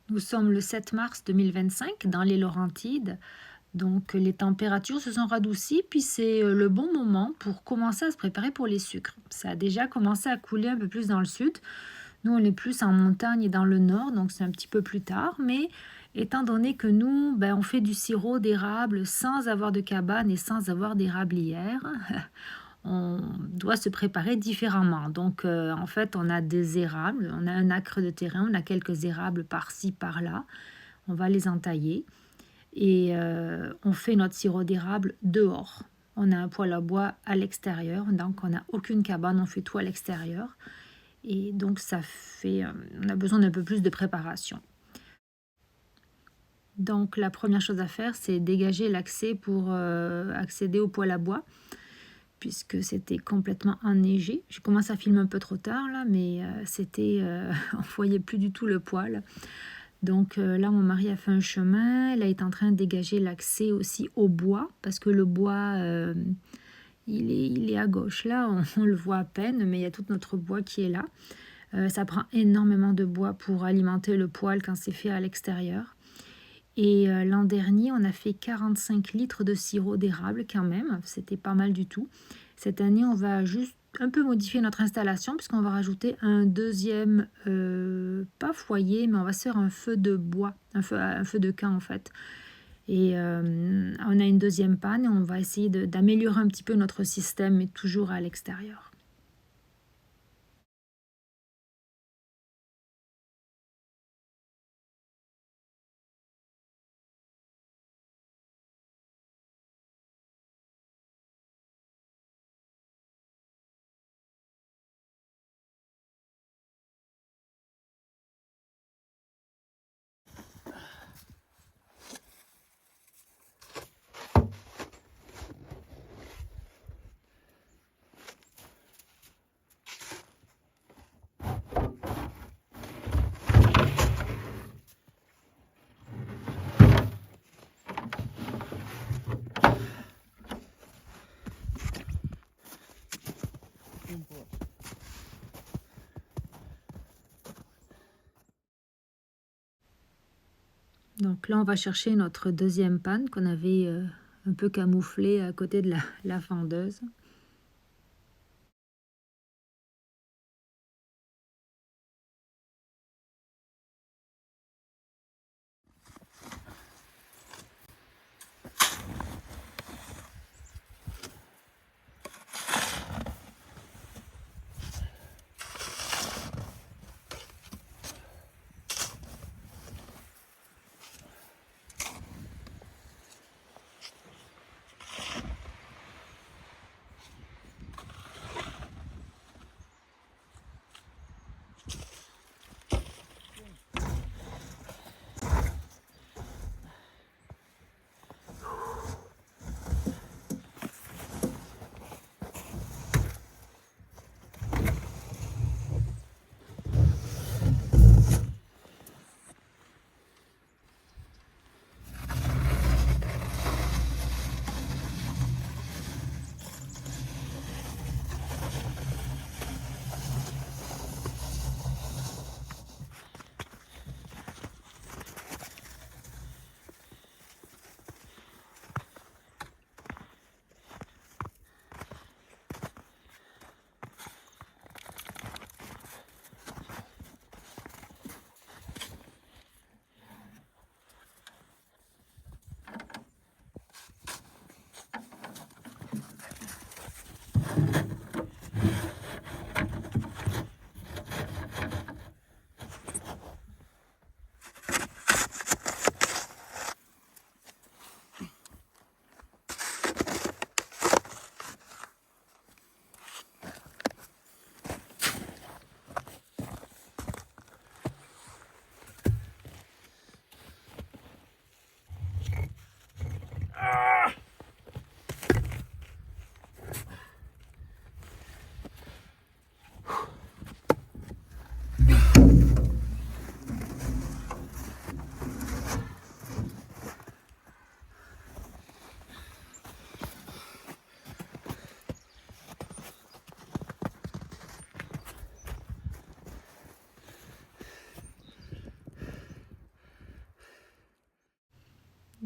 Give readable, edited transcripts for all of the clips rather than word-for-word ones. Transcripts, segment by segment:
Nous sommes le 7 mars 2025 dans les Laurentides. Donc les températures se sont radoucies, puis c'est le bon moment pour commencer à se préparer pour les sucres. Ça a déjà commencé à couler un peu plus dans le sud. Nous, on est plus en montagne et dans le nord, donc c'est un petit peu plus tard. Mais étant donné que nous, on fait du sirop d'érable sans avoir de cabane et sans avoir d'érablière, on doit se préparer différemment. Donc en fait, on a des érables, on a un acre de terrain, on a quelques érables par-ci, par-là. On va les entailler et on fait notre sirop d'érable dehors. On a un poêle à bois à l'extérieur, donc on n'a aucune cabane, on fait tout à l'extérieur. Et donc ça fait, on a besoin d'un peu plus de préparation. Donc la première chose à faire, c'est dégager l'accès pour accéder au poêle à bois, puisque c'était complètement enneigé. J'ai commencé à filmer un peu trop tard là, mais on voyait plus du tout le poêle. Donc là, mon mari a fait un chemin. Là, il est en train de dégager l'accès aussi au bois, parce que le bois, il est à gauche. Là, on le voit à peine, mais il y a tout notre bois qui est là. Ça prend énormément de bois pour alimenter le poêle quand c'est fait à l'extérieur. Et l'an dernier, on a fait 45 litres de sirop d'érable quand même. C'était pas mal du tout. Cette année, on va juste un peu modifier notre installation puisqu'on va rajouter un deuxième, pas foyer, mais on va se faire un feu de bois, un feu de camp en fait. Et on a une deuxième panne et on va essayer d'améliorer un petit peu notre système, mais toujours à l'extérieur. Donc là, on va chercher notre deuxième panne qu'on avait un peu camouflée à côté de la fendeuse.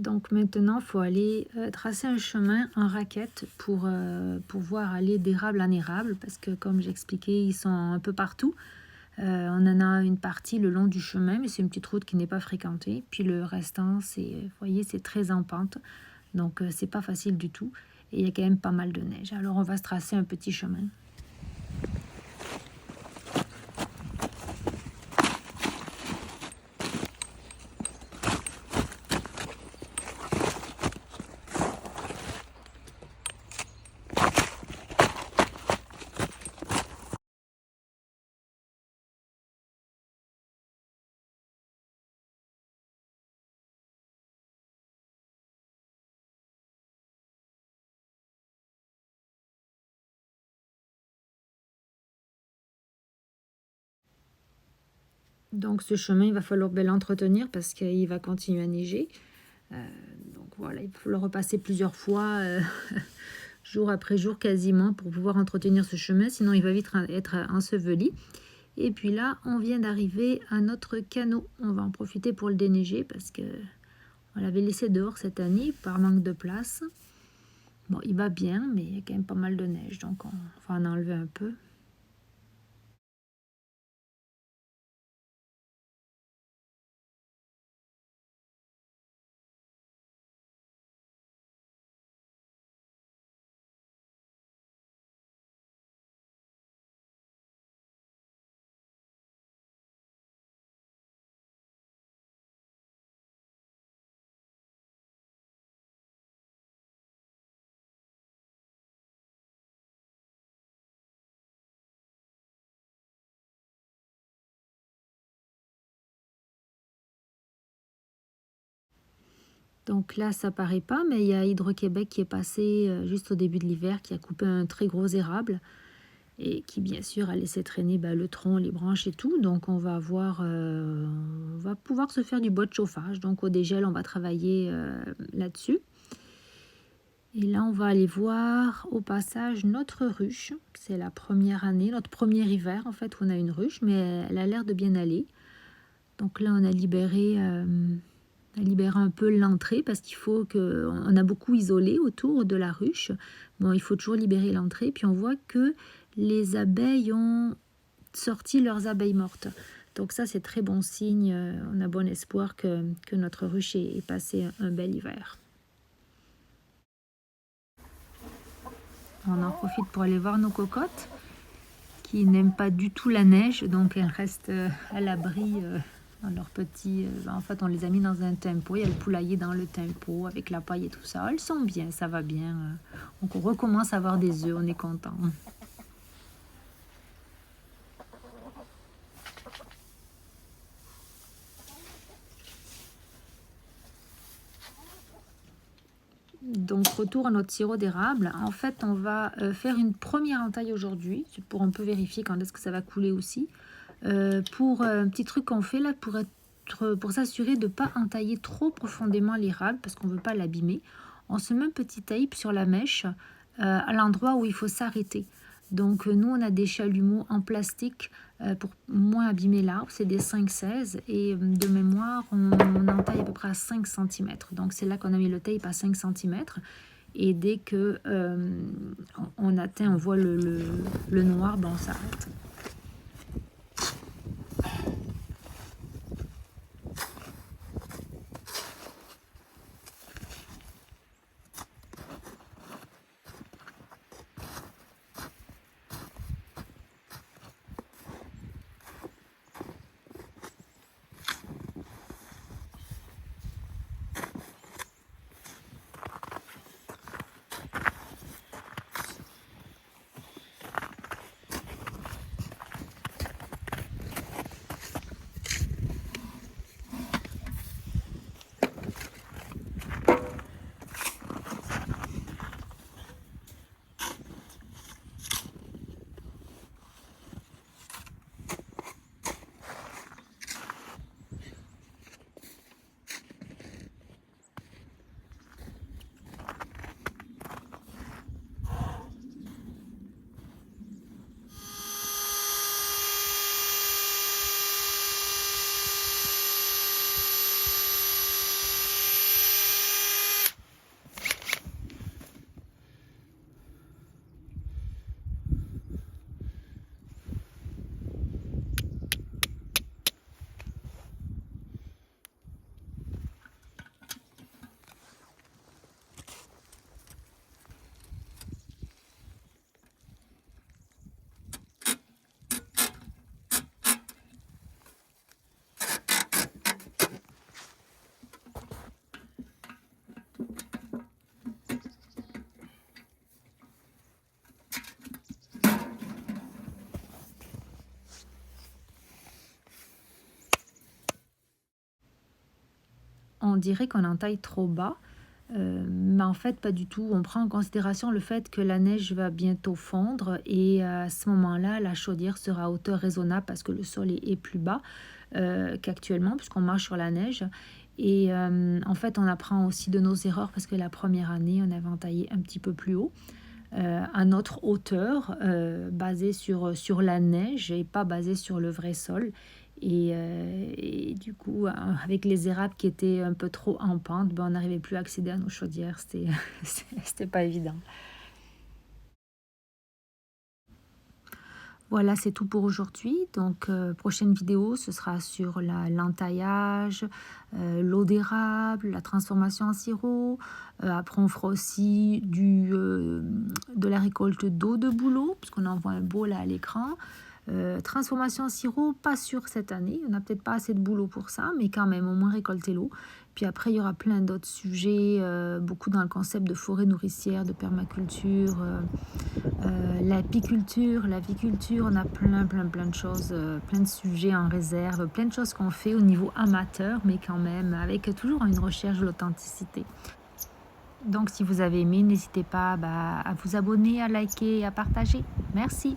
Donc maintenant, il faut aller tracer un chemin en raquette pour pouvoir aller d'érable en érable, parce que comme j'expliquais, ils sont un peu partout. On en a une partie le long du chemin, mais c'est une petite route qui n'est pas fréquentée. Puis le restant, vous voyez, c'est très en pente, donc c'est pas facile du tout. Et il y a quand même pas mal de neige. Alors on va se tracer un petit chemin. Donc ce chemin, il va falloir l'entretenir parce qu'il va continuer à neiger. Donc voilà, il faut le repasser plusieurs fois, jour après jour quasiment, pour pouvoir entretenir ce chemin, sinon il va vite être enseveli. Et puis là, on vient d'arriver à notre canot. On va en profiter pour le déneiger parce que on l'avait laissé dehors cette année par manque de place. Bon, il va bien, mais il y a quand même pas mal de neige, donc on va en enlever un peu. Donc là, ça paraît pas, mais il y a Hydro-Québec qui est passé juste au début de l'hiver, qui a coupé un très gros érable et qui, bien sûr, a laissé traîner le tronc, les branches et tout. Donc on va on va pouvoir se faire du bois de chauffage. Donc au dégel, on va travailler là-dessus. Et là, on va aller voir au passage notre ruche. C'est la première année, notre premier hiver en fait, où on a une ruche, mais elle a l'air de bien aller. Donc là, on a libéré un peu l'entrée parce qu'il faut que... On a beaucoup isolé autour de la ruche. Bon, il faut toujours libérer l'entrée. Puis on voit que les abeilles ont sorti leurs abeilles mortes. Donc ça, c'est très bon signe. On a bon espoir que notre ruche ait passé un bel hiver. On en profite pour aller voir nos cocottes qui n'aiment pas du tout la neige. Donc elles restent à l'abri dans leur petit... en fait, on les a mis dans un tempo. Il y a le poulailler dans le tempo avec la paille et tout ça. Elles sont bien, ça va bien. Donc on recommence à avoir des œufs, on est content. Donc retour à notre sirop d'érable. En fait, on va faire une première entaille aujourd'hui pour un peu vérifier quand est-ce que ça va couler aussi. Pour un petit truc qu'on fait là pour s'assurer de ne pas entailler trop profondément l'érable parce qu'on ne veut pas l'abîmer. On se met un petit tape sur la mèche à l'endroit où il faut s'arrêter. Donc nous on a des chalumeaux en plastique pour moins abîmer l'arbre, c'est des 5,16 et de mémoire on entaille à peu près à 5 cm. Donc c'est là qu'on a mis le tape à 5 cm et dès que on atteint, on voit le noir, on s'arrête. on dirait qu'on est en taille trop bas, mais en fait pas du tout. On prend en considération le fait que la neige va bientôt fondre et à ce moment-là, la chaudière sera à hauteur raisonnable parce que le sol est plus bas qu'actuellement puisqu'on marche sur la neige. Et en fait, on apprend aussi de nos erreurs parce que la première année, on avait entaillé un petit peu plus haut, à notre hauteur, basée sur la neige et pas basée sur le vrai sol. Et du coup, avec les érables qui étaient un peu trop en pente, ben, on n'arrivait plus à accéder à nos chaudières. C'était pas évident. Voilà, c'est tout pour aujourd'hui. Donc, prochaine vidéo, ce sera sur l'entaillage, l'eau d'érable, la transformation en sirop. Après, on fera aussi de la récolte d'eau de bouleau, puisqu'on en voit un beau là à l'écran. Transformation en sirop, pas sûr cette année. On n'a peut-être pas assez de boulot pour ça, mais quand même, au moins récolter l'eau. Puis après, il y aura plein d'autres sujets, beaucoup dans le concept de forêt nourricière, de permaculture, l'apiculture, l'aviculture. On a plein de choses, plein de sujets en réserve, plein de choses qu'on fait au niveau amateur, mais quand même avec toujours une recherche de l'authenticité. Donc, si vous avez aimé, n'hésitez pas à vous abonner, à liker et à partager. Merci.